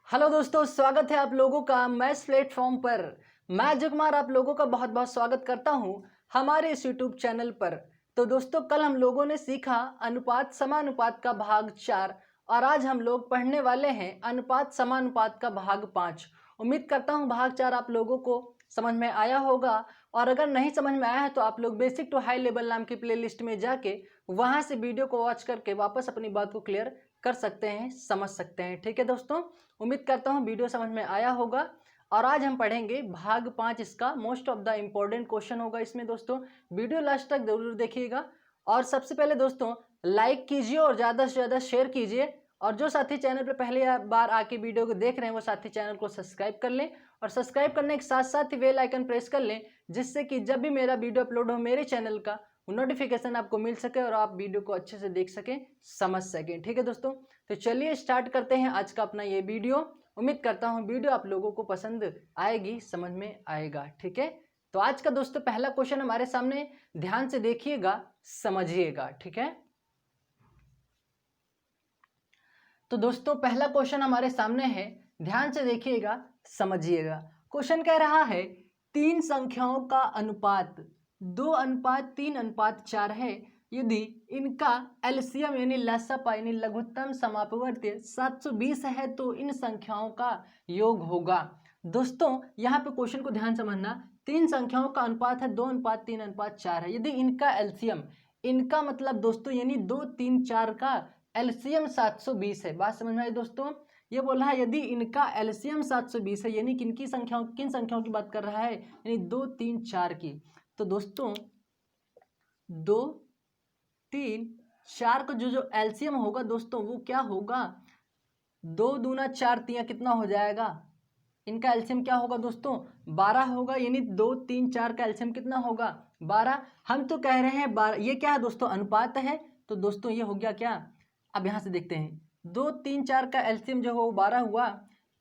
Hello दोस्तों, स्वागत है आप लोगों का मैथ्स प्लेटफॉर्म पर। मैं अजय कुमार आप लोगों का बहुत बहुत स्वागत करता हूं हमारे इस यूट्यूब चैनल पर। तो दोस्तों, कल हम लोगों ने सीखा अनुपात समानुपात का भाग 4 और आज हम लोग पढ़ने वाले हैं अनुपात समानुपात का भाग 5। उम्मीद करता हूं भाग 4 आप लोगों को समझ में आया होगा, और अगर नहीं समझ में आया है तो आप लोग बेसिक टू हाई लेवल नाम की प्लेलिस्ट में जाके वहां से वीडियो को वॉच करके वापस अपनी बात को क्लियर कर सकते हैं, समझ सकते हैं। ठीक है दोस्तों, उम्मीद करता हूँ वीडियो समझ में आया होगा। और आज हम पढ़ेंगे भाग 5। इसका most of the important question होगा इसमें दोस्तों। वीडियो लास्ट तक जरूर देखिएगा। और सबसे पहले दोस्तों लाइक कीजिए और ज़्यादा से ज़्यादा शेयर कीजिए। और जो साथी चैनल पर पहली बार आके वीडियो को देख रहे हैं वो साथी चैनल को सब्सक्राइब कर लें, और सब्सक्राइब करने के साथ साथ ही बेल आइकन प्रेस कर लें, जिससे कि जब भी मेरा वीडियो अपलोड हो मेरे चैनल का नोटिफिकेशन आपको मिल सके और आप वीडियो को अच्छे से देख सकें, समझ सकें। ठीक है दोस्तों, तो चलिए स्टार्ट करते हैं आज का अपना ये वीडियो। उम्मीद करता हूँ वीडियो आप लोगों को पसंद आएगी, समझ में आएगा। ठीक है, तो आज का दोस्तों पहला क्वेश्चन हमारे सामने, ध्यान से देखिएगा, समझिएगा। ठीक है, तो दोस्तों पहला क्वेश्चन हमारे सामने है, ध्यान से देखिएगा, समझिएगा। क्वेश्चन कह रहा है तीन संख्याओं का अनुपात 2:3:4 है। यदि इनका एलसीएम यानी लसअप यानी लघुत्तम समापवर्ती 720 है तो इन संख्याओं का योग होगा। दोस्तों यहाँ पे क्वेश्चन को ध्यान समझना, तीन संख्याओं का अनुपात है 2:3:4 है। यदि इनका एलसीएम, इनका मतलब दोस्तों यानी 2 3 4 का एलसीएम 720 है। बात समझ में आई दोस्तों, ये बोल रहा है यदि इनका एलसीएम 720 है, यानी किन संख्याओं की बात कर रहा है, यानी 2 3 4 की। तो दोस्तों 2 3 4 का जो एलसीएम होगा दोस्तों वो क्या होगा, 2 दूना 4 तिया कितना हो जाएगा, इनका एलसीएम क्या होगा दोस्तों 12 होगा। यानी 2 3 4 का एलसीएम कितना होगा 12। हम तो कह रहे हैं 12, ये क्या है दोस्तों अनुपात है, तो दोस्तों ये हो गया क्या। अब यहाँ से देखते हैं 2 3 4 का एलसीएम जो हो 12 हुआ,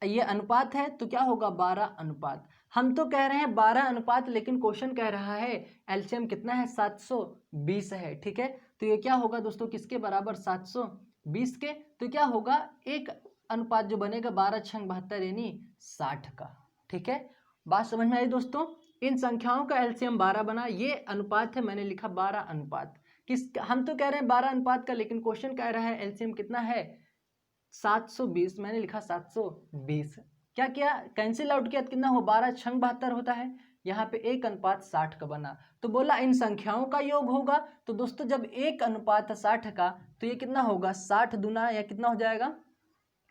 ये अनुपात है तो क्या होगा 12 अनुपात। हम तो कह रहे हैं 12 अनुपात, लेकिन क्वेश्चन कह रहा है एलसीएम कितना है 720 है। ठीक है, तो ये क्या होगा दोस्तों किसके बराबर 720 के, तो क्या होगा एक अनुपात जो बनेगा 12×6 = 72 यानी 60 का। ठीक है, बात समझ में आई दोस्तों। इन संख्याओं का एलसीएम 12 बना, ये अनुपात है, मैंने लिखा 12 अनुपात। किस, हम तो कह रहे हैं 12 अनुपात का, लेकिन क्वेश्चन कह रहा है एलसीएम कितना है 720, मैंने लिखा 720। क्या किया, कैंसिल आउट किया तो कितना हो 12×6 = 72 होता है। यहाँ पे 1:60 का बना, तो बोला इन संख्याओं का योग होगा। तो दोस्तों जब 1:60 का, तो ये कितना होगा 60 दूना या कितना हो जाएगा,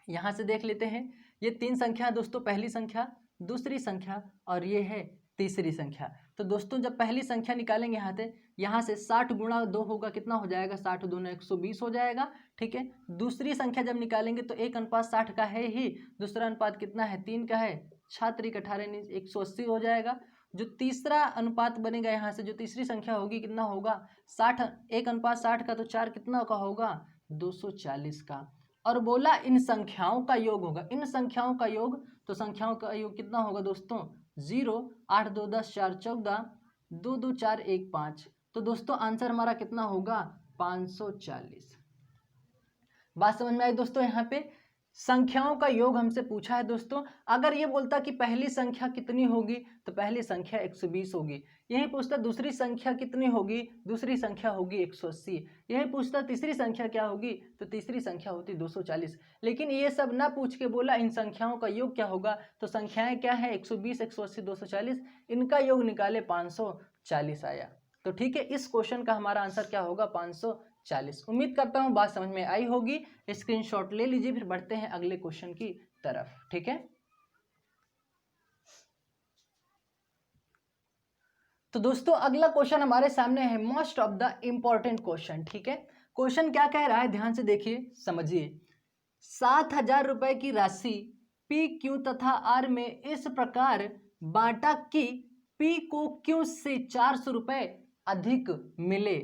यहाँ से देख लेते हैं। ये तीन संख्या है दोस्तों, पहली संख्या, दूसरी संख्या और ये है तीसरी संख्या। तो दोस्तों जब पहली संख्या निकालेंगे यहाँ से 60 × 2 होगा, कितना हो जाएगा 60 दूना 120 हो जाएगा। ठीक है, दूसरी संख्या जब निकालेंगे तो 1:60 का है ही, दूसरा अनुपात कितना है 3 का है, 6×3 = 18 180 हो जाएगा। जो तीसरा अनुपात बनेगा यहाँ से, जो तीसरी संख्या होगी कितना होगा 60, 1:60 का, तो 4 कितना का होगा 240 का। और बोला इन संख्याओं का योग होगा, इन संख्याओं का योग, तो संख्याओं का योग कितना होगा दोस्तों 0 8 2 10 4 14 2 2 4 1 5। तो दोस्तों आंसर हमारा कितना होगा 540। बात समझ में आई दोस्तों। यहाँ पे संख्याओं का योग हमसे पूछा है दोस्तों। अगर ये बोलता कि पहली संख्या कितनी होगी, तो पहली संख्या 120 होगी। यही पूछता दूसरी संख्या कितनी होगी, दूसरी संख्या होगी 180। यही पूछता तीसरी संख्या क्या होगी, तो तीसरी संख्या होती 240। लेकिन ये सब ना पूछ के बोला इन संख्याओं का योग क्या होगा, तो संख्याएं क्या है 120 180 240, इनका योग निकाले 540 आया। तो ठीक है, इस क्वेश्चन का हमारा आंसर क्या होगा 540। उम्मीद करता हूं बात समझ में आई होगी। स्क्रीनशॉट ले लीजिए, फिर बढ़ते हैं अगले क्वेश्चन की तरफ। ठीक है, तो दोस्तों अगला क्वेश्चन हमारे सामने है most of the important question. ठीक है, क्वेश्चन क्या कह रहा है, ध्यान से देखिए, समझिए। 7,000 रुपए की राशि पी क्यू तथा आर में इस प्रकार बांटा कि पी को क्यू से 400 रुपए अधिक मिले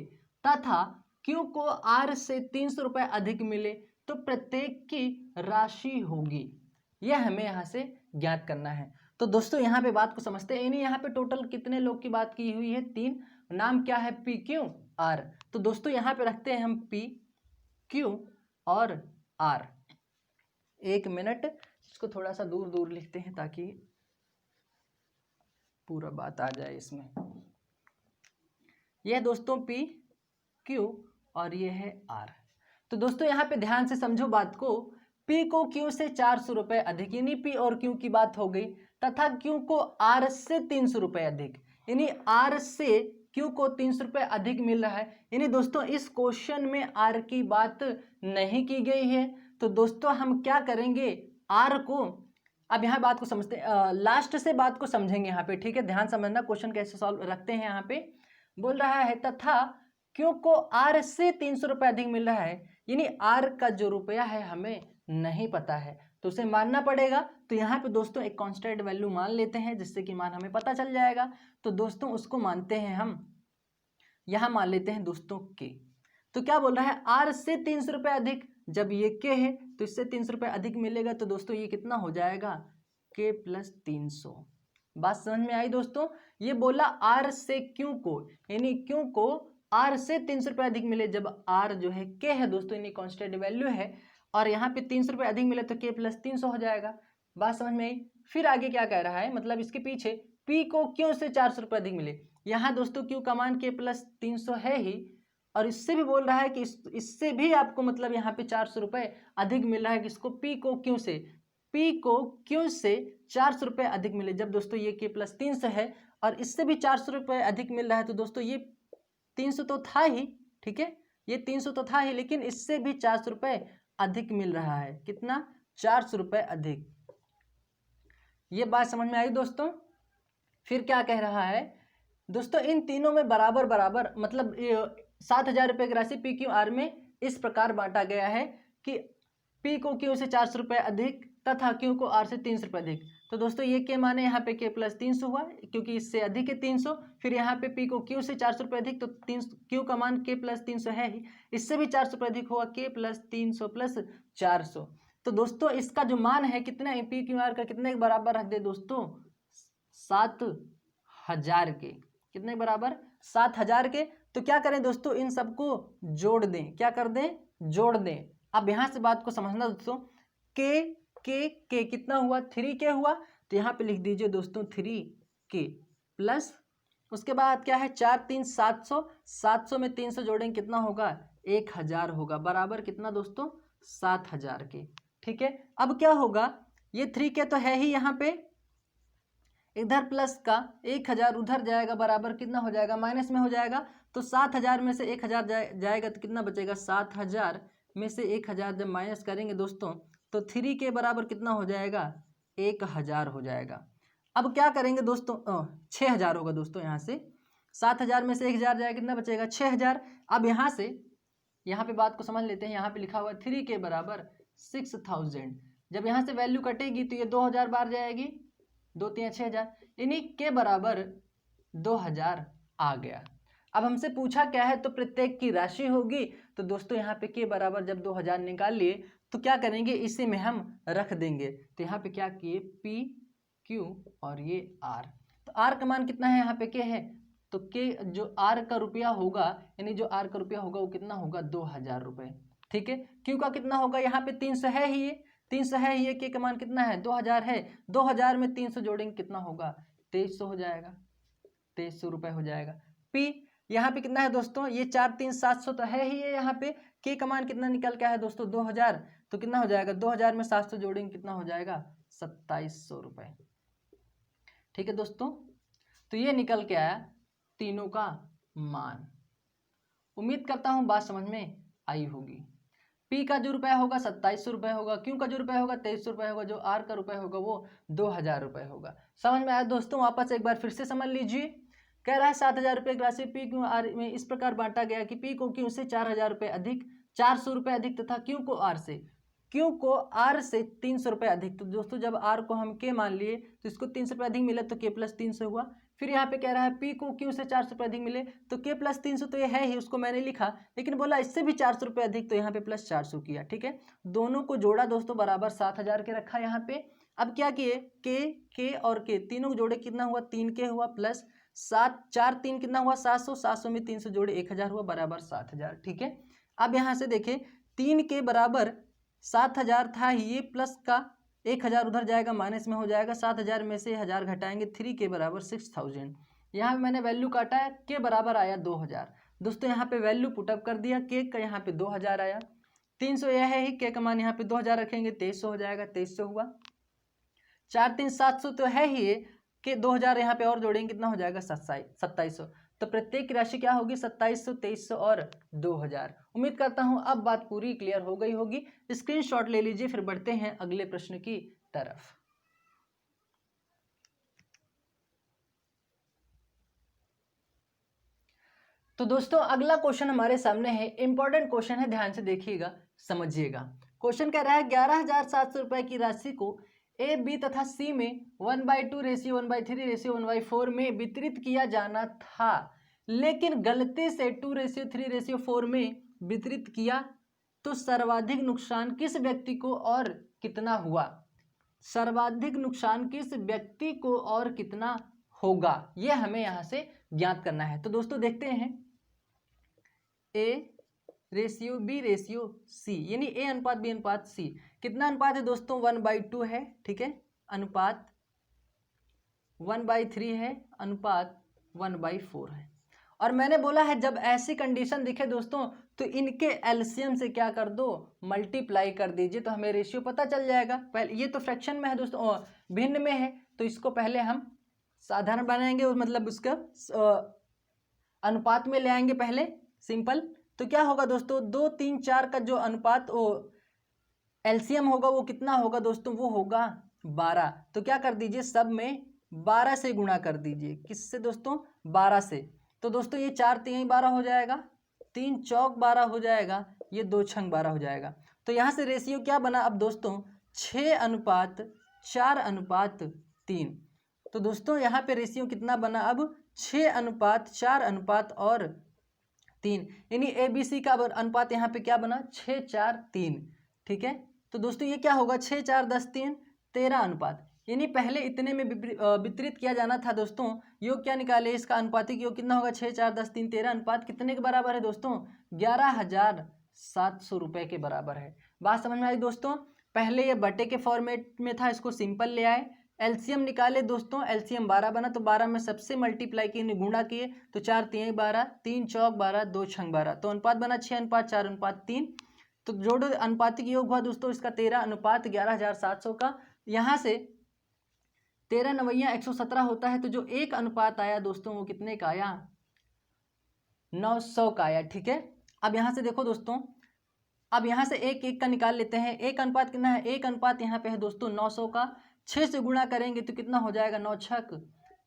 तथा क्यू को आर से 300 रुपए अधिक मिले, तो प्रत्येक की राशि होगी। यह हमें यहाँ से ज्ञात करना है। तो दोस्तों यहाँ पे बात को समझते हैं, यानी यहाँ पे टोटल कितने लोग की बात की हुई है, 3। नाम क्या है पी क्यू आर। तो दोस्तों यहाँ पे रखते हैं हम पी क्यू और आर। एक मिनट, इसको थोड़ा सा दूर दूर लिखते हैं ताकि पूरा बात आ जाए इसमें। यह दोस्तों पी क्यू और ये है आर। तो दोस्तों यहाँ पे ध्यान से समझो बात को, पी को क्यू से 400 रुपये अधिक, यानी पी और क्यू की बात हो गई, तथा क्यू को आर से 300 रुपये अधिक, यानी आर से क्यू को 300 रुपये अधिक मिल रहा है। यानी दोस्तों इस क्वेश्चन में आर की बात नहीं की गई है। तो दोस्तों हम क्या करेंगे, आर को, अब यहाँ बात को समझते हैं, लास्ट से बात को समझेंगे यहाँ पे, ठीक है। ध्यान समझना क्वेश्चन कैसे सॉल्व रखते हैं। यहाँ पे बोल रहा है तथा क्यू को आर से 300 रुपये अधिक मिल रहा है, यानी आर का जो रुपया है हमें नहीं पता है, तो उसे मानना पड़ेगा। तो यहाँ पे दोस्तों एक कांस्टेंट वैल्यू मान लेते हैं जिससे कि मान हमें पता चल जाएगा। तो दोस्तों उसको मानते हैं हम, यहाँ मान लेते हैं दोस्तों के। तो क्या बोल रहा है, आर से 300 रुपये अधिक, जब ये के है तो इससे 300 रुपये अधिक मिलेगा, तो दोस्तों ये कितना हो जाएगा, के प्लस 300। बात समझ में आई दोस्तों। ये बोला आर से क्यू को, यानी क्यू को आर से 300 रुपये अधिक मिले, जब आर जो है के है दोस्तों, यानी कांस्टेंट वैल्यू है, और यहाँ पे 300 रुपये अधिक मिले तो के प्लस 300 हो जाएगा। बात समझ में आई। फिर आगे क्या कह रहा है, मतलब इसके पीछे पी को क्यू से 400 रुपये अधिक मिले, यहाँ दोस्तों क्यू का मान के प्लस 300 है ही, और इससे भी बोल रहा है कि इससे भी आपको मतलब यहाँ पे 400 रुपये अधिक मिल रहा है, किसको, पी को क्यू से, पी को क्यू से 400 रुपये अधिक मिले, जब दोस्तों ये के प्लस 300 है और इससे भी 400 रुपये अधिक मिल रहा है, तो दोस्तों ये 300 तो था ही, ठीक है, ये 300 तो था ही, लेकिन इससे भी 400 रुपये अधिक मिल रहा है। कितना, 400 रुपये अधिक। ये बात समझ में आई दोस्तों। फिर क्या कह रहा है दोस्तों, इन तीनों में बराबर बराबर, मतलब 7,000 रुपये की राशि पी क्यू आर में इस प्रकार बांटा गया है कि पी को क्यू से 400 रुपये अधिक तथा क्यू को आर से 300 रुपये अधिक। तो दोस्तों ये के माने यहाँ पे के प्लस 300 हुआ, क्योंकि इससे अधिक है 300। फिर यहाँ पे पी को क्यू से 400 रुपये अधिक, तो 300, क्यू का मान के प्लस 300 है ही, इससे भी 400 रुपये अधिक हुआ, के प्लस 300 प्लस 400। तो दोस्तों इसका जो मान है कितना है, पी क्यू आर का कितने के बराबर रख दे दोस्तों, 7,000 के। कितने के बराबर, 7,000 के। तो क्या करें दोस्तों, इन सबको जोड़ दें, क्या कर दें, जोड़ दें। अब यहाँ से बात को समझना दोस्तों, के कितना हुआ, 3K हुआ, तो यहाँ पे लिख दीजिए दोस्तों 3K प्लस, उसके बाद क्या है, 4 3 700, 700 में 300 जोड़ेंगे कितना होगा, 1,000 होगा, बराबर कितना दोस्तों, 7,000 के। ठीक है, अब क्या होगा, ये 3K तो है ही, यहाँ पे इधर प्लस का 1,000 उधर जाएगा, बराबर कितना हो जाएगा, माइनस में हो जाएगा। तो 7,000 में से 1,000 जाएगा तो कितना बचेगा, 7,000 में से 1,000 जब माइनस करेंगे दोस्तों, तो 3K बराबर कितना हो जाएगा, 1,000 हो जाएगा। अब क्या करेंगे दोस्तों, 6,000 होगा दोस्तों, यहाँ से 7,000 में से 1,000 जाएगा, कितना बचेगा, 6,000। अब यहाँ से यहाँ पे बात को समझ लेते हैं, यहाँ पे लिखा हुआ 3K बराबर 6,000। जब यहाँ से वैल्यू कटेगी तो ये 2,000 बार जाएगी, 2 3 6,000, यानी के बराबर 2,000 आ गया। अब हमसे पूछा क्या है, तो प्रत्येक की राशि होगी। तो दोस्तों यहाँ पे के बराबर जब 2,000 निकाल लिए तो क्या करेंगे, इसी में हम रख देंगे। तो यहाँ पे क्या किए, पी क्यू और ये आर। तो आर का मान कितना है, यहाँ पे के है, तो के जो आर का रुपया होगा, यानी जो आर का रुपया होगा वो कितना होगा, 2,000 रुपये। ठीक है, क्यू का कितना होगा, यहाँ पे 300 है ही, 300 है ये, के का मान कितना है, 2,000 है, 2,000 में 300 जोड़ेंगे कितना होगा, 2,300 हो जाएगा, 2,300 रुपये हो जाएगा। पी यहाँ पे कितना है दोस्तों, ये 4 3 700 तो है ही, ये यहाँ पे के का मान कितना निकल के आया दोस्तों, 2,000। तो कितना हो जाएगा, 2,000 में 700 जोड़ेंगे कितना हो जाएगा, 2,700 रुपये। ठीक है दोस्तों, तो ये निकल के आया तीनों का मान। उम्मीद करता हूँ बात समझ में आई होगी। पी का जो रुपया होगा 2,700 रुपये होगा, क्यू का जो रुपया होगा 2,300 रुपये होगा, जो आर का रुपया होगा वो 2,000 रुपये होगा। समझ में आया दोस्तों, वापस एक बार फिर से समझ लीजिए। कह रहा है 7,000 रुपये की राशि पी क्यू आर में इस प्रकार बांटा गया कि पी को क्यू से 4,000 रुपये अधिक, 400 रुपये अधिक, तथा क्यू को आर से 300 रुपये अधिक। तो दोस्तों जब आर को हम के मान लिए तो इसको 300 रुपये अधिक मिला तो के प्लस 300 हुआ। फिर यहाँ पे कह रहा है पी को क्यू से 400 रुपये अधिक मिले, तो के प्लस 300 तो ये है ही, उसको मैंने लिखा, लेकिन बोला इससे भी 400 रुपये अधिक, तो यहाँ पे प्लस 400 किया। ठीक है, दोनों को जोड़ा दोस्तों, बराबर 7,000 के रखा यहाँ पे। अब क्या किए, के और के तीनों को जोड़े कितना हुआ, 3K हुआ, प्लस 7 4 3 कितना हुआ, 700, 700 में 300 जोड़े 1,000 हुआ, बराबर 7,000। ठीक है, अब यहाँ से देखें 3K बराबर 7,000 था ये, प्लस का 1,000 उधर जाएगा, माइनस में हो जाएगा। 7,000 में से 1,000 घटाएंगे, 3 के बराबर 6,000। यहाँ पे मैंने वैल्यू काटा है, के बराबर आया 2,000। दोस्तों यहाँ पे वैल्यू पुटअप कर दिया, के का यहाँ पे 2,000 आया। 300 यह है ही, के का मान यहाँ पे 2,000 रखेंगे, 2300 हो जाएगा, 2300 हुआ। 4 3 700 तो है ही, के 2,000 यहाँ पे और जोड़ेंगे, कितना हो जाएगा 2700। तो प्रत्येक राशि क्या होगी 2700, 2300 और 2,000। उम्मीद करता हूं अब बात पूरी क्लियर हो गई होगी। स्क्रीनशॉट ले लीजिए, फिर बढ़ते हैं अगले प्रश्न की तरफ। तो दोस्तों अगला क्वेश्चन हमारे सामने है, इंपॉर्टेंट क्वेश्चन है, ध्यान से देखिएगा, समझिएगा। क्वेश्चन कह रहा है 11,700 रुपए की राशि को ए, बी तथा सी में 1/2 रेशियो 1/3 रेशियो 1/4 में वितरित किया जाना था, लेकिन गलती से 2:3:4 में वितरित किया, तो सर्वाधिक नुकसान किस व्यक्ति को और कितना हुआ? सर्वाधिक नुकसान किस व्यक्ति को और कितना होगा, यह हमें यहां से ज्ञात करना है। तो दोस्तों देखते हैं, A ratio B ratio C, यानी ए अनुपात बी अनुपात सी। कितना अनुपात है दोस्तों? 1/2 है, ठीक है, अनुपात 1/3 है, अनुपात 1/4 है। और मैंने बोला है जब ऐसी कंडीशन दिखे दोस्तों तो इनके एलसीएम से क्या कर दो, मल्टीप्लाई कर दीजिए, तो हमें रेशियो पता चल जाएगा। पहले ये तो फ्रैक्शन में है दोस्तों, भिन्न में है, तो इसको पहले हम साधारण बनाएंगे, और मतलब उसका अनुपात में ले आएंगे पहले, सिंपल। तो क्या होगा दोस्तों, 2 3 4 का जो अनुपात एलसीएम होगा वो कितना होगा दोस्तों, वो होगा 12। तो क्या कर दीजिए, सब में 12 से गुणा कर दीजिए। किससे दोस्तों? 12 से। तो दोस्तों ये 4 3 12 हो जाएगा, 3 चौक 12 हो जाएगा, ये 2 छंग 12 हो जाएगा। तो यहाँ से रेशियो क्या बना अब दोस्तों, 6:4:3। तो दोस्तों यहाँ पे रेशियो कितना बना अब, 6:4:3, यानी ए बी सी का अनुपात यहाँ पे क्या बना, 6:4:3, ठीक है। तो दोस्तों ये क्या होगा, 6 4 10 3 13 अनुपात, यानी पहले इतने में वितरित किया जाना था दोस्तों। योग क्या निकाले, इसका अनुपातिक योग कितना होगा, 6 4 10 3 13 अनुपात कितने के बराबर है दोस्तों, 11,700 रुपए के बराबर है। बात समझ में आई दोस्तों? पहले ये बटे के फॉर्मेट में था, इसको सिंपल ले आए, एलसीएम निकाले दोस्तों, एलसीएम 12 बना, तो 12 में सबसे मल्टीप्लाई किए, गुणा किए, तो 4 3 12, 3 चौक 12, 2 छंग 12, तो अनुपात बना 6:4:3। तो जोड़ो, अनुपातिक योग हुआ दोस्तों इसका 13, अनुपात 11,700 का। यहाँ से 13 9 117 होता है, तो जो एक अनुपात आया दोस्तों वो कितने का आया, 900 का आया, ठीक है। अब यहाँ से देखो दोस्तों, अब यहाँ से एक एक का निकाल लेते हैं। एक अनुपात कितना है, एक अनुपात यहाँ पे है दोस्तों 900 का, 6 से गुणा करेंगे तो कितना हो जाएगा, 9 छक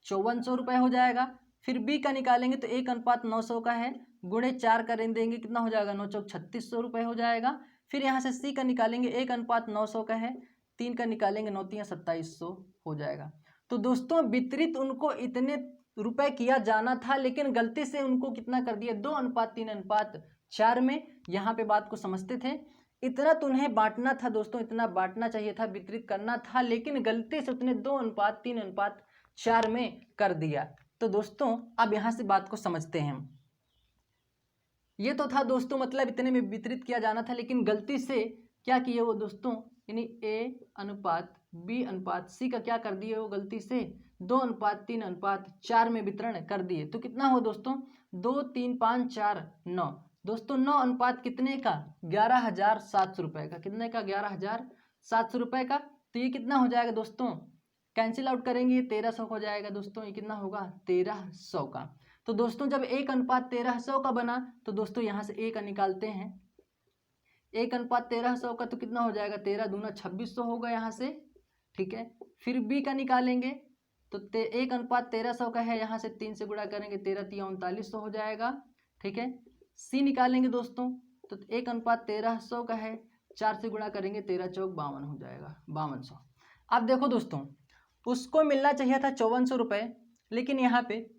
5400 रुपये हो जाएगा। फिर बी का निकालेंगे तो एक अनुपात 900 का है, गुणे 4 करें देंगे, कितना हो जाएगा, 9 चौक 3600 रुपये हो जाएगा। फिर यहाँ से सी का निकालेंगे, एक अनुपात 900 का है, 3 का निकालेंगे, 9 3 2700 हो जाएगा। तो दोस्तों वितरित उनको इतने रुपए किया जाना था, लेकिन गलती से उनको कितना कर दिया, 2:3:4 में। यहाँ पे बात को समझते थे, इतना तो उन्हें बांटना था दोस्तों, इतना बांटना चाहिए था, वितरित करना था, लेकिन गलती से उतने 2:3:4 में कर दिया। तो दोस्तों अब यहाँ से बात को समझते हैं। ये तो था दोस्तों, मतलब इतने में वितरित किया जाना था, लेकिन गलती से क्या किए वो दोस्तों, यानी A:B:C का क्या कर दिए वो, गलती से 2:3:4 में वितरण कर दिए। तो कितना हो दोस्तों, 2 3 5 4 9, दोस्तों 9 अनुपात कितने का, 11,700 रुपये का। कितने का, 11,700 रुपये का। तो ये कितना हो जाएगा दोस्तों, कैंसिल आउट करेंगे, ये 1300 हो जाएगा दोस्तों। ये कितना होगा, 1300 का। तो दोस्तों जब 1:1300 का बना, तो दोस्तों यहाँ से एक निकालते हैं, 1:1300 का, तो कितना हो जाएगा, 13 दूना 2600 होगा यहाँ से, ठीक है। फिर बी का निकालेंगे तो 1:1300 का है, यहाँ से 3 से गुणा करेंगे, 13 3 3900 हो जाएगा, ठीक है। सी निकालेंगे दोस्तों, तो 1:1300 का है, 4 से गुणा करेंगे, 13 चौक 52 हो जाएगा, 5200। अब देखो दोस्तों, उसको मिलना चाहिए था 5400 रुपये, लेकिन यहाँ पे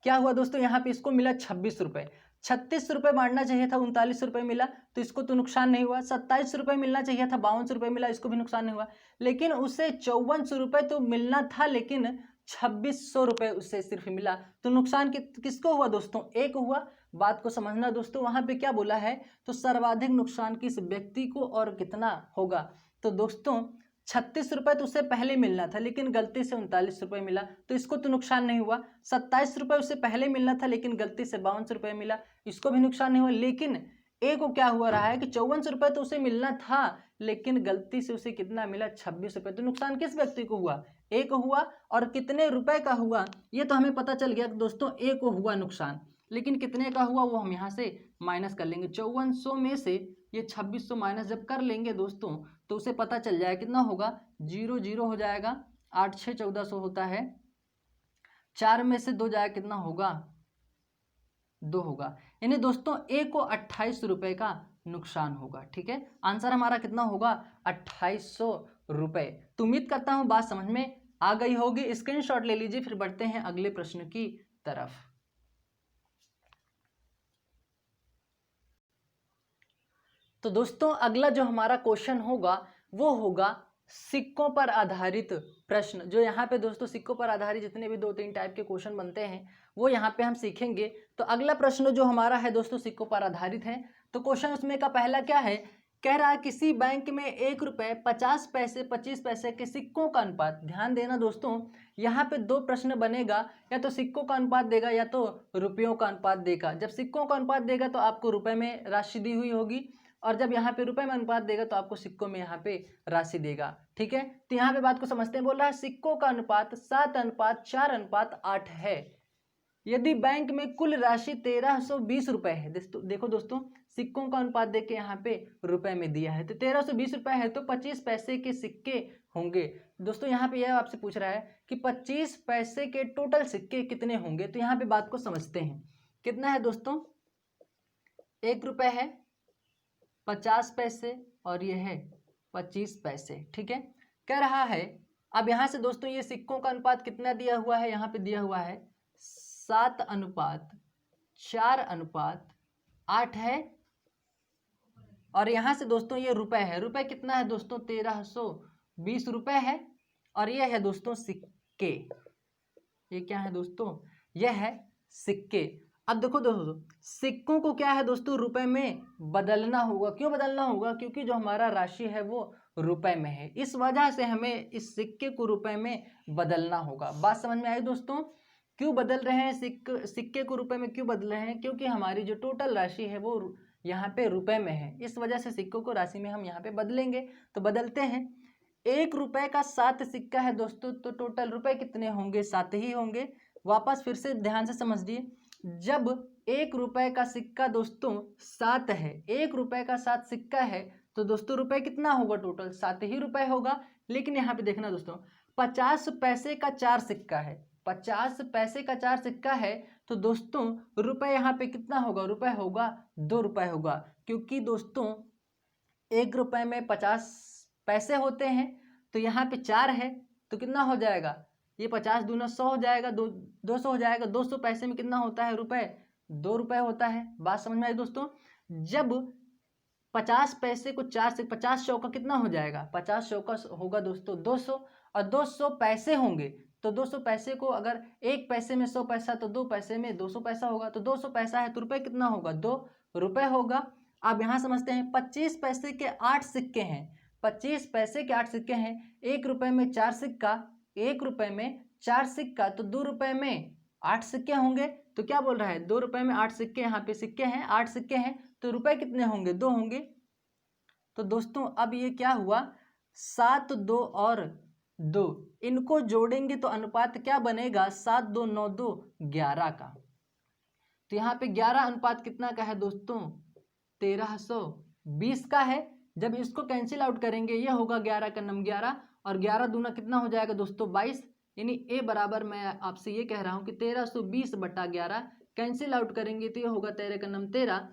क्या हुआ दोस्तों, यहाँ पे इसको मिला 26 रुपये। 36 रुपये बांटना चाहिए था, 39 रुपये मिला, तो इसको तो नुकसान नहीं हुआ। 27 रुपये मिलना चाहिए था, 52 रुपये मिला, इसको भी नुकसान नहीं हुआ। लेकिन उसे 5400 रुपये तो मिलना था, लेकिन 2600 रुपये उससे सिर्फ मिला। तो नुकसान किसको हुआ दोस्तों, एक हुआ। बात को समझना दोस्तों, वहां पे क्या बोला है, तो सर्वाधिक नुकसान किस व्यक्ति को और कितना होगा। तो दोस्तों 36 रुपए तो उससे पहले मिलना था लेकिन गलती से 39 रुपए मिला, तो इसको तो नुकसान नहीं हुआ। 27 रुपए उससे पहले मिलना था लेकिन गलती से 52 रुपए मिला, इसको भी नुकसान नहीं हुआ। लेकिन ए को क्या हुआ रहा है कि 54 रुपए तो उसे मिलना था लेकिन गलती से उसे कितना मिला, 26 रुपए। तो नुकसान किस व्यक्ति को हुआ, ए को हुआ। और कितने रुपए का हुआ ये तो हमें पता चल गया कि दोस्तों ए को हुआ नुकसान, लेकिन कितने का हुआ वो हम यहाँ से माइनस कर लेंगे। 5400 में से ये 2600 माइनस जब कर लेंगे दोस्तों तो उसे पता चल जाएगा कितना होगा, 0 0 हो जाएगा, 8 6 1400 होता है, 4 में से 2 जाएगा कितना होगा, 2 होगा। यानी दोस्तों ए को 28 रुपए का नुकसान होगा। ठीक है, आंसर हमारा कितना होगा, 2800 रुपए। तो उम्मीद करता हूं बात समझ में आ गई होगी। स्क्रीनशॉट ले लीजिए, फिर बढ़ते हैं अगले प्रश्न की तरफ। तो दोस्तों अगला जो हमारा क्वेश्चन होगा वो होगा सिक्कों पर आधारित प्रश्न। जो यहाँ पे दोस्तों सिक्कों पर आधारित जितने भी 2-3 टाइप के क्वेश्चन बनते हैं वो यहाँ पे हम सीखेंगे। तो अगला प्रश्न जो हमारा है दोस्तों सिक्कों पर आधारित है। तो क्वेश्चन उसमें का पहला क्या है, कह रहा है किसी बैंक में 1 रुपए 50 पैसे 25 पैसे के सिक्कों का अनुपात। ध्यान देना दोस्तों, यहाँ पे 2 प्रश्न बनेगा, या तो सिक्कों का अनुपात देगा या तो रुपयों का अनुपात देगा। जब सिक्कों का अनुपात देगा तो आपको रुपए में राशि दी हुई होगी, और जब यहाँ पे रुपए में अनुपात देगा तो आपको सिक्कों में यहाँ पे राशि देगा। ठीक है, तो यहाँ पे बात को समझते हैं। बोल रहा है सिक्कों का अनुपात 7:4:8 है। यदि बैंक में कुल राशि 1320 रुपए है। देखो दोस्तों सिक्कों का अनुपात देख के यहाँ पे रुपए में दिया है, तो 1320 रुपए है तो 25 पैसे के सिक्के होंगे। दोस्तों यहाँ पे यह आपसे पूछ रहा है कि 25 पैसे के टोटल सिक्के कितने होंगे। तो यहाँ पे बात को समझते हैं, कितना है दोस्तों, 1 रुपए है, 50 पैसे और ये है 25 पैसे। ठीक है, कह रहा है अब यहाँ से दोस्तों ये सिक्कों का अनुपात कितना दिया हुआ है, यहाँ पे दिया हुआ है 7:4:8 है। और यहाँ से दोस्तों ये रुपए है, रुपए कितना है दोस्तों, 1320 रुपए है। और ये है दोस्तों सिक्के, ये क्या है दोस्तों, ये है सिक्के। अब देखो दोस्तों सिक्कों को क्या है दोस्तों, रुपए में बदलना होगा। क्यों बदलना होगा, क्योंकि जो हमारा राशि है वो रुपए में है, इस वजह से हमें इस सिक्के को रुपए में बदलना होगा। बात समझ में आई दोस्तों, क्यों बदल रहे हैं सिक्के को रुपए में क्यों बदल रहे हैं, क्योंकि हमारी जो टोटल राशि है वो यहाँ पे रुपए में है, इस वजह से सिक्कों को राशि में हम यहाँ पे बदलेंगे। तो बदलते हैं, 1 रुपए का 7 सिक्का है दोस्तों, तो टोटल रुपए कितने होंगे, 7 ही होंगे। वापस फिर से ध्यान से समझिए, जब 1 रुपए का सिक्का दोस्तों 7 है, 1 रुपए का 7 सिक्का है तो दोस्तों रुपए कितना होगा, टोटल 7 ही रुपए होगा। लेकिन यहाँ पे देखना दोस्तों 50 पैसे का 4 सिक्का है, 50 पैसे का 4 सिक्का है तो दोस्तों रुपए यहाँ पे कितना होगा, रुपए होगा 2 रुपए होगा। क्योंकि दोस्तों 1 रुपए में 50 पैसे होते हैं, तो यहाँ पे 4 है तो कितना हो जाएगा, ये 50 दूना 100 हो जाएगा, 200 हो जाएगा। 200 पैसे में कितना होता है, रुपए 2 रुपए होता है। बात समझ में आई दोस्तों, जब 50 पैसे को 4 से 50 चौका कितना हो जाएगा, 50 चौका होगा दोस्तों 200, और 200 पैसे होंगे तो 200 पैसे को अगर 1 पैसे में 100 पैसा तो 2 पैसे में 200 पैसा होगा, तो 200 पैसा है तो रुपए कितना होगा, 2 रुपए होगा। अब यहाँ समझते हैं 25 पैसे के 8 सिक्के हैं, 25 पैसे के 8 सिक्के हैं, 1 रुपए में 4 सिक्का, 1 रुपए में 4 सिक्का तो 2 रुपए में 8 सिक्के होंगे। तो क्या बोल रहा है, 2 रुपए में 8 सिक्के, यहाँ पे सिक्के हैं 8 सिक्के हैं तो रुपए कितने होंगे, 2 होंगे। तो दोस्तों अब ये क्या हुआ, 7 2 और 2 इनको जोड़ेंगे तो अनुपात क्या बनेगा, 7 2 9 2 11 का। तो यहाँ पे 11 अनुपात कितना का है दोस्तों, 1320 का है। जब इसको कैंसिल आउट करेंगे ये होगा 11 का नम 11, और 11 दूना कितना हो जाएगा दोस्तों 22। यानी ए बराबर मैं आपसे ये कह रहा हूँ कि 1320/11 कैंसिल आउट करेंगे तो ये होगा 13 का नम 13,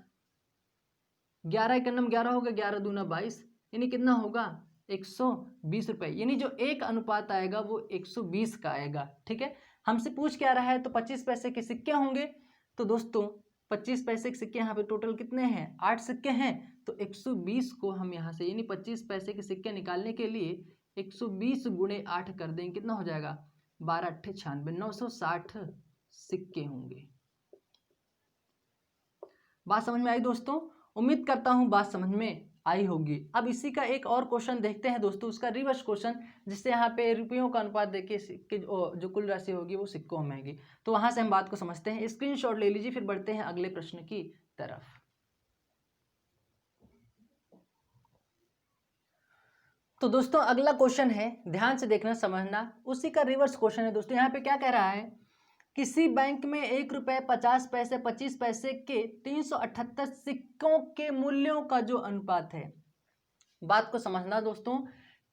11 का नम 11 होगा, 11 दूना 22, यानी कितना होगा 120 रुपए। यानी जो एक अनुपात आएगा वो 120 का आएगा। ठीक है, हमसे पूछ क्या रहा है, तो 25 पैसे के सिक्के होंगे। तो दोस्तों 25 पैसे के सिक्के यहाँ पे टोटल कितने हैं, 8 सिक्के हैं, तो 120 को हम यहाँ से, यानी 25 पैसे के सिक्के निकालने के लिए 120 गुणे 8 कर देंगे, कितना हो जाएगा 12 8 96, 960 सिक्के होंगे। बात समझ में आई दोस्तों? उम्मीद करता हूँ बात समझ में आई होगी। अब इसी का एक और क्वेश्चन देखते हैं दोस्तों, उसका रिवर्स क्वेश्चन, जिससे यहाँ पे रुपयों का अनुपात देके सिक्के जो कुल राशि होगी वो सिक्कों में आएगी। तो वहां से हम बात को समझते हैं। स्क्रीनशॉट ले लीजिए, फिर बढ़ते हैं अगले प्रश्न की तरफ। तो दोस्तों अगला क्वेश्चन है, ध्यान से देखना समझना, उसी का रिवर्स क्वेश्चन है दोस्तों। यहाँ पे क्या कह रहा है, किसी बैंक में 1 रुपये 50 पैसे 25 पैसे के 378 सिक्कों के मूल्यों का जो अनुपात है, बात को समझना दोस्तों,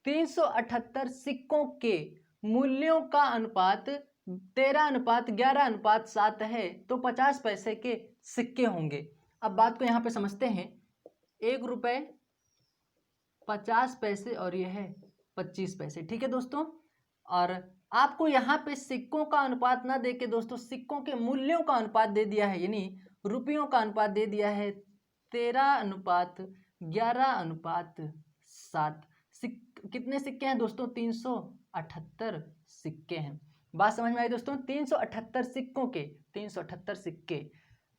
378 सिक्कों के मूल्यों का अनुपात 13:11:7 है, तो 50 पैसे के सिक्के होंगे। अब बात को यहाँ पे समझते हैं, 1 रुपये 50 पैसे और यह है 25 पैसे, ठीक है दोस्तों। और आपको यहाँ पे सिक्कों का अनुपात ना दे के दोस्तों सिक्कों के मूल्यों का अनुपात दे दिया है, यानी रुपयों का अनुपात दे दिया है 13:11:7। कितने सिक्के हैं दोस्तों? 378 सिक्के हैं। बात समझ में आई दोस्तों? 378 सिक्कों के 378 सिक्के,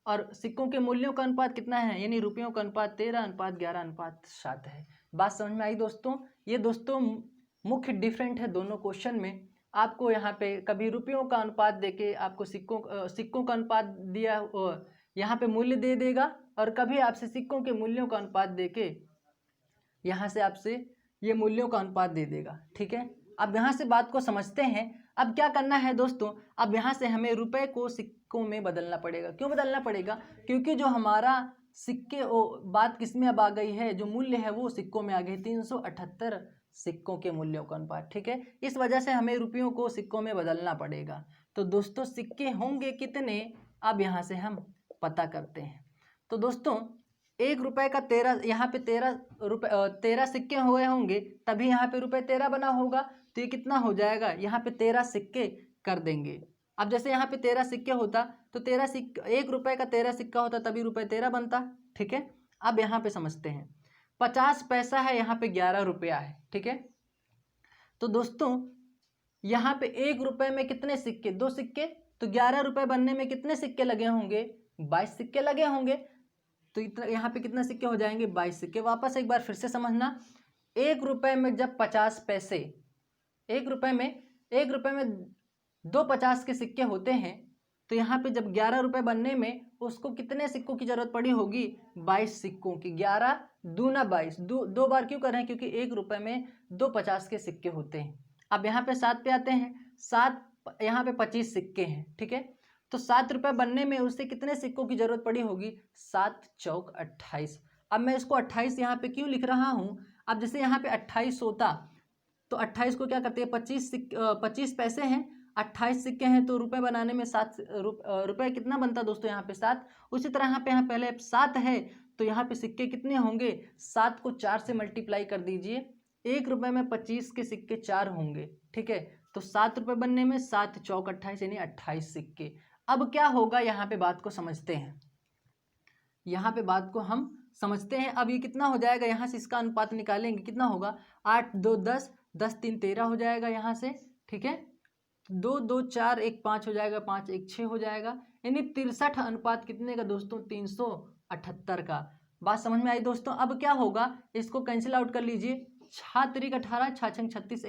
और सिक्कों के मूल्यों का अनुपात कितना है, यानी रुपयों का अनुपात 13:11:7 है। बात समझ में आई दोस्तों? ये दोस्तों मुख्य डिफरेंट है दोनों क्वेश्चन में। आपको यहाँ पे कभी रुपयों का अनुपात देके आपको सिक्कों का अनुपात दिया यहाँ पे मूल्य दे देगा, और कभी आपसे सिक्कों के मूल्यों का अनुपात देके यहाँ से आपसे ये मूल्यों का अनुपात दे देगा, ठीक है। अब यहाँ से बात को समझते हैं। अब क्या करना है दोस्तों, अब यहाँ से हमें रुपए को सिक्कों में बदलना पड़ेगा। क्यों बदलना पड़ेगा? क्योंकि जो हमारा सिक्के बात किस में अब आ गई है, जो मूल्य है वो सिक्कों में आ गई, 378 सिक्कों के मूल्यों का अनुपात, ठीक है। इस वजह से हमें रुपयों को सिक्कों में बदलना पड़ेगा। तो दोस्तों सिक्के होंगे कितने, अब यहाँ से हम पता करते हैं। तो दोस्तों 1 रुपये का 13, यहाँ पे 13 सिक्के हुए होंगे, तभी यहाँ पे रुपये 13 बना होगा। तो ये कितना हो जाएगा, यहाँ पे 13 सिक्के कर देंगे। अब जैसे यहाँ पे 13 सिक्के होता तो 1 रुपये का 13 सिक्का होता, तभी रुपये 13 बनता, ठीक है। अब यहाँ पे समझते हैं, 50 पैसा है, यहाँ पे 11 रुपया है, ठीक है। तो दोस्तों यहाँ पे 1 रुपये में कितने सिक्के, 2 सिक्के, तो 11 रुपये बनने में कितने सिक्के लगे होंगे, 22 सिक्के लगे होंगे। तो इतना यहाँ पे कितने सिक्के हो जाएंगे, 22 सिक्के। वापस एक बार फिर से समझना, 1 रुपये में जब 50 पैसे, 1 रुपये में 2 50 के सिक्के होते हैं, तो यहाँ पे जब 11 रुपये बनने में उसको कितने सिक्कों की जरूरत पड़ी होगी, 22 सिक्कों की। 11 दूना 22, दो बार क्यों कर रहे हैं, क्योंकि 1 रुपये में 2 50 के सिक्के होते हैं। अब यहाँ पे 7 पे आते हैं, 7 यहाँ पे 25 सिक्के हैं, ठीक है। तो 7 रुपये बनने में उससे कितने सिक्कों की जरूरत पड़ी होगी, 7 चौक 28। अब मैं इसको 28 यहाँ पे क्यों लिख रहा हूँ, अब जैसे यहाँ पे 28 होता तो 28 को क्या करते हैं, 25 पैसे हैं, 28 सिक्के हैं, तो रुपए बनाने में 7 रुपये कितना बनता दोस्तों, यहाँ पे 7। उसी तरह यहाँ पहले 7 है, तो यहाँ पे सिक्के कितने होंगे, 7 को 4 से मल्टीप्लाई कर दीजिए, 1 रुपये में 25 के सिक्के 4 होंगे, ठीक है। तो 7 रुपये बनने में 7 चौक 28, यानी 28 सिक्के। अब क्या होगा, यहाँ पे बात को समझते हैं, यहाँ पे बात को हम समझते हैं। अब ये कितना हो जाएगा, यहाँ से इसका अनुपात निकालेंगे, कितना होगा, 8 2 10, 10 3 13 हो जाएगा यहाँ से, ठीक है। 2 2 4 1 5 हो जाएगा, 5 1 6 हो जाएगा, यानी 63 अनुपात कितने का दोस्तों, 378 का। बात समझ में आई दोस्तों? अब क्या होगा, इसको कैंसिल आउट कर लीजिए, 6 3 18, 6 6 36,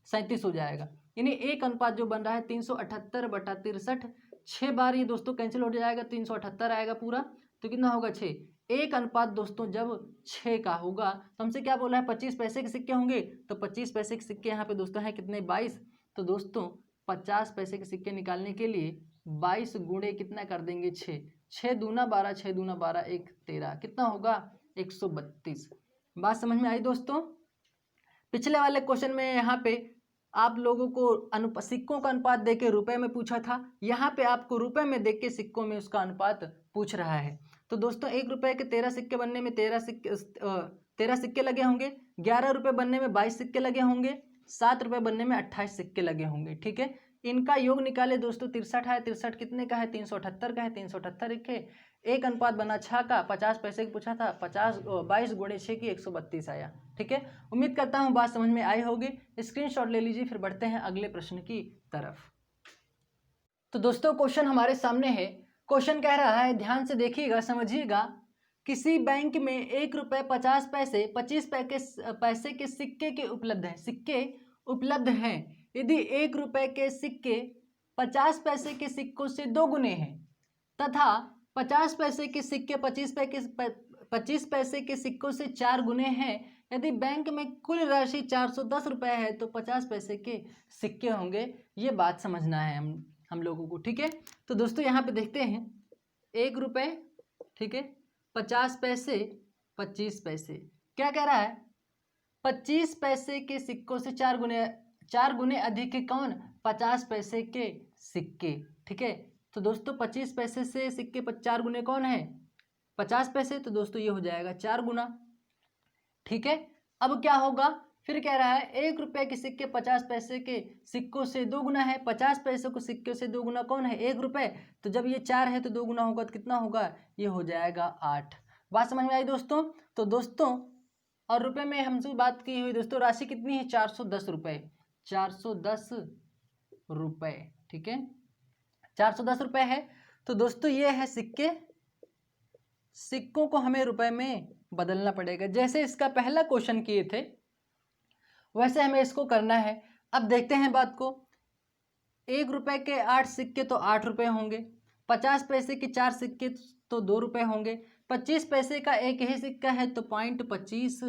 37 हो जाएगा, यानी एक अनुपात जो बन रहा है 378/63। 6 बार ये दोस्तों कैंसिल हो जाएगा, 378 आएगा पूरा, तो कितना होगा 6। एक अनुपात दोस्तों जब 6 का होगा, तो हमसे क्या बोला है, 25 पैसे के सिक्के होंगे, तो 25 पैसे के सिक्के यहाँ पे दोस्तों है कितने, 22। तो दोस्तों 50 पैसे के सिक्के निकालने के लिए 22 गुणे कितना कर देंगे, 6, 6 दूना 12, 6 दूना 12, 1 13, कितना होगा, 132। बात समझ में आई दोस्तों? पिछले वाले क्वेश्चन में यहाँ पे आप लोगों को सिक्कों का अनुपात देके रुपए में पूछा था, यहाँ पे आपको रुपए में देख के सिक्कों में उसका अनुपात पूछ रहा है। तो दोस्तों 1 रुपये के 13 सिक्के बनने में 13 सिक्के लगे होंगे, 11 रुपये बनने में 22 सिक्के लगे होंगे, 7 रुपये बनने में 28 सिक्के लगे होंगे, ठीक है। इनका योग निकाले दोस्तों, 63 है, 63 कितने का है, 378 का है, 378 लिखे, एक अनुपात बना 6 का, 50 पैसे का पूछा था, 22 गुणे 6 की 132 आया, ठीक है। उम्मीद करता हूँ बात समझ में आई होगी। स्क्रीनशॉट ले लीजिए, फिर बढ़ते हैं अगले प्रश्न की तरफ। तो दोस्तों क्वेश्चन हमारे सामने है, क्वेश्चन कह रहा है, ध्यान से देखिएगा, समझिएगा। किसी बैंक में 1 रुपये 50 पैसे 25 पैसे के सिक्के के उपलब्ध हैं, सिक्के उपलब्ध हैं। यदि 1 रुपये के सिक्के 50 पैसे के सिक्कों से 2 गुने हैं तथा 50 पैसे के सिक्के 25 पैसे के सिक्कों से 4 गुने हैं, यदि बैंक में कुल राशि 410 रुपये है तो 50 पैसे के सिक्के होंगे। ये बात समझना है हम लोगों को, ठीक है। तो दोस्तों यहाँ पे देखते हैं, 1 रुपये, ठीक है, 50 पैसे 25 पैसे, क्या कह रहा है, 25 पैसे के सिक्कों से 4 गुने अधिक है कौन, 50 पैसे के सिक्के, ठीक है। तो दोस्तों 25 पैसे से सिक्के 4 गुने कौन है, 50 पैसे, तो दोस्तों ये हो जाएगा 4 गुना, ठीक है। अब क्या होगा, फिर कह रहा है 1 रुपये के सिक्के 50 पैसे के सिक्कों से 2 गुना है, 50 पैसे को सिक्कों से 2 गुना कौन है, 1 रुपये। तो जब ये 4 है तो 2 गुना होगा तो कितना होगा, ये हो जाएगा 8। बात समझ में आई दोस्तों। तो दोस्तों और रुपये में हमसे बात की हुई दोस्तों, राशि कितनी है, 410 रुपये, 410 रुपये, ठीक है, 410 रुपये है। तो दोस्तों ये है सिक्के, सिक्कों को हमें रुपए में बदलना पड़ेगा। जैसे इसका पहला क्वेश्चन किए थे वैसे हमें इसको करना है। अब देखते हैं बात को, 1 रुपये के 8 सिक्के तो 8 रुपये होंगे, 50 पैसे के 4 सिक्के तो 2 रुपये होंगे, 25 पैसे का एक ही सिक्का है तो 0.25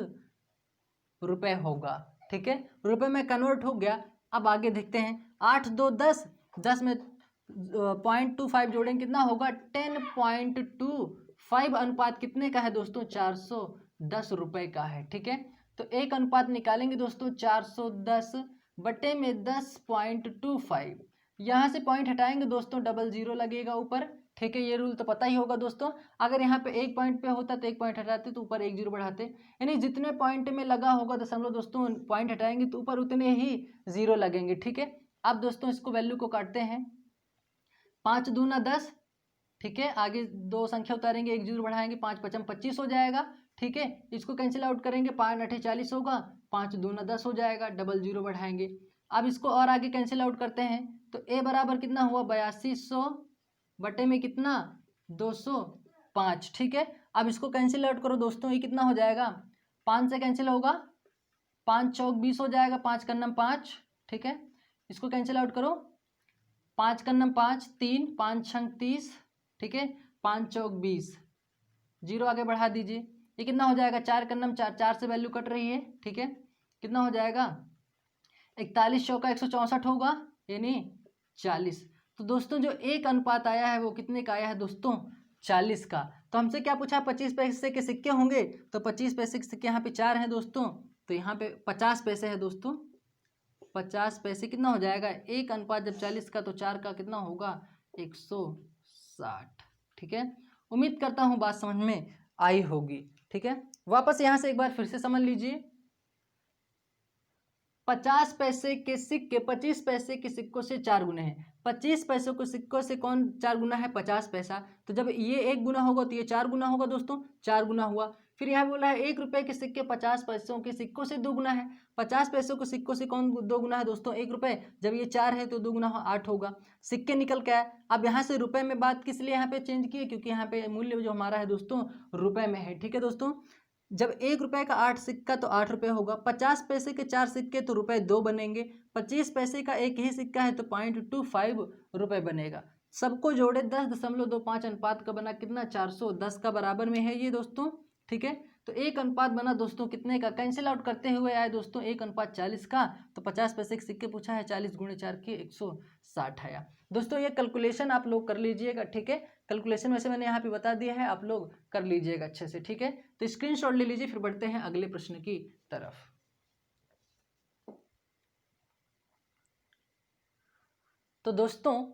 रुपये होगा, ठीक है, रुपये में कन्वर्ट हो गया। अब आगे देखते हैं, 8 2 10, 10 में 0.25 जोड़ेंगे कितना होगा, 10.25 अनुपात कितने का है दोस्तों, 410 रुपये का है, ठीक है। तो एक अनुपात निकालेंगे दोस्तों, 410 बटे में 10.25, यहाँ से पॉइंट हटाएंगे दोस्तों, 00 लगेगा ऊपर, ठीक है। ये रूल तो पता ही होगा दोस्तों, अगर यहाँ पे एक पॉइंट पे होता तो एक पॉइंट हटाते तो ऊपर 1 0 बढ़ाते, यानी जितने पॉइंट में लगा होगा दशमलव दोस्तों, पॉइंट हटाएंगे तो ऊपर उतने ही 0 लगेंगे, ठीक है। अब दोस्तों इसको वैल्यू को काटते हैं, 5 दूना 10, ठीक है, आगे 2 संख्या उतारेंगे, 1 0 बढ़ाएंगे, 5 5 25 हो जाएगा, ठीक है। इसको कैंसिल आउट करेंगे, 5 8 40 होगा, 5 दूना 10 हो जाएगा, 00 बढ़ाएंगे। अब इसको और आगे कैंसिल आउट करते हैं तो a बराबर कितना हुआ, 8200 बटे में कितना, 205, ठीक है। अब इसको कैंसिल आउट करो दोस्तों, ये कितना हो जाएगा, 5 से कैंसिल होगा, 5 चौक 20 हो जाएगा, 5 कन्नम 5, ठीक है। इसको कैंसिल आउट करो, 5 कन्नम 5 3, 5 छंग 30, ठीक है, 5 चौक 20, 0 आगे बढ़ा दीजिए, ये कितना हो जाएगा, 4 कन्नम 4, 4 से वैल्यू कट रही है, ठीक है, कितना हो जाएगा, 41 चौका 164 होगा, यानी 40। तो दोस्तों जो एक अनुपात आया है वो कितने का आया है दोस्तों, 40 का। तो हमसे क्या पूछा, 25 पैसे के सिक्के होंगे, तो 25 पैसे के सिक्के यहाँ पे 4 हैं दोस्तों, तो यहाँ पे 50 पैसे है दोस्तों, 50 पैसे कितना हो जाएगा, एक अनुपात जब 40 का तो 4 का कितना होगा, 160, ठीक है। उम्मीद करता हूँ बात समझ में आई होगी, ठीक है। वापस यहाँ से एक बार फिर से समझ लीजिए, 50 पैसे के सिक्के 25 पैसे के सिक्कों से 4 गुने हैं, 25 पैसों के सिक्कों से कौन 4 गुना है, 50 पैसा, तो जब ये 1 गुना होगा तो ये 4 गुना होगा दोस्तों, 4 गुना हुआ। फिर यहाँ बोला है 1 रुपये के सिक्के 50 पैसों के सिक्कों से 2 गुना है, 50 पैसों के सिक्कों से कौन 2 गुना है दोस्तों, 1 रुपये, जब ये 4 है तो 2 गुना 8 होगा, सिक्के निकल के आए। अब यहाँ से रुपये में बात किस लिए यहाँ पे चेंज की है, क्योंकि यहाँ पे मूल्य जो हमारा है दोस्तों रुपये में है, ठीक है दोस्तों। जब 1 रुपये का 8 सिक्का तो 8 रुपये होगा, 50 पैसे के 4 सिक्के तो रुपये 2 बनेंगे, 25 पैसे का एक ही सिक्का है तो 0.25 रुपये बनेगा। सबको जोड़े 10.25 अनुपात का बना कितना, 410 का बराबर में है ये दोस्तों, ठीक है। तो एक अनुपात बना दोस्तों कितने का, कैंसिल आउट करते हुए आए दोस्तों 1 अनुपात 40 का, तो 50 पैसे के सिक्के पूछा है, 40 गुणे 4 के 160 आया दोस्तों। ये कैलकुलेशन आप लोग कर लीजिएगा, ठीक है। कैलकुलेशन वैसे मैंने यहाँ पे बता दिया है, आप लोग कर लीजिएगा अच्छे से, ठीक है। तो स्क्रीनशॉट ले लीजिए, फिर बढ़ते हैं अगले प्रश्न की तरफ। तो दोस्तों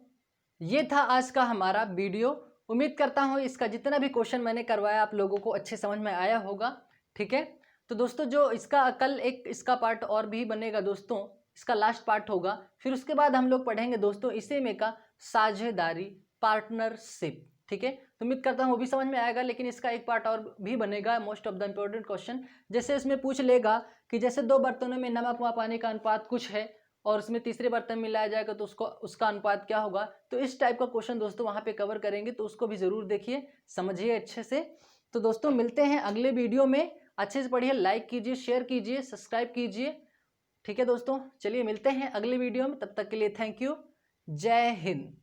ये था आज का हमारा वीडियो, उम्मीद करता हूँ इसका जितना भी क्वेश्चन मैंने करवाया आप लोगों को अच्छे समझ में आया होगा, ठीक है। तो दोस्तों जो इसका कल एक इसका पार्ट और भी बनेगा दोस्तों, इसका लास्ट पार्ट होगा, फिर उसके बाद हम लोग पढ़ेंगे दोस्तों इसी में का साझेदारी, पार्टनरशिप, ठीक है। तो उम्मीद करता हूँ वो भी समझ में आएगा, लेकिन इसका एक पार्ट और भी बनेगा, most of the important question. जैसे इसमें पूछ लेगा कि जैसे 2 बर्तनों में नमक व पानी का अनुपात कुछ है, और उसमें तीसरे बर्तन में मिलाया जाएगा तो उसका अनुपात क्या होगा। तो इस टाइप का क्वेश्चन दोस्तों वहाँ पे कवर करेंगे, तो उसको भी ज़रूर देखिए, समझिए अच्छे से। तो दोस्तों मिलते हैं अगले वीडियो में, अच्छे से पढ़िए, लाइक कीजिए, शेयर कीजिए, सब्सक्राइब कीजिए। ठीक है दोस्तों, चलिए मिलते हैं अगले वीडियो में, तब तक के लिए थैंक यू, जय हिंद।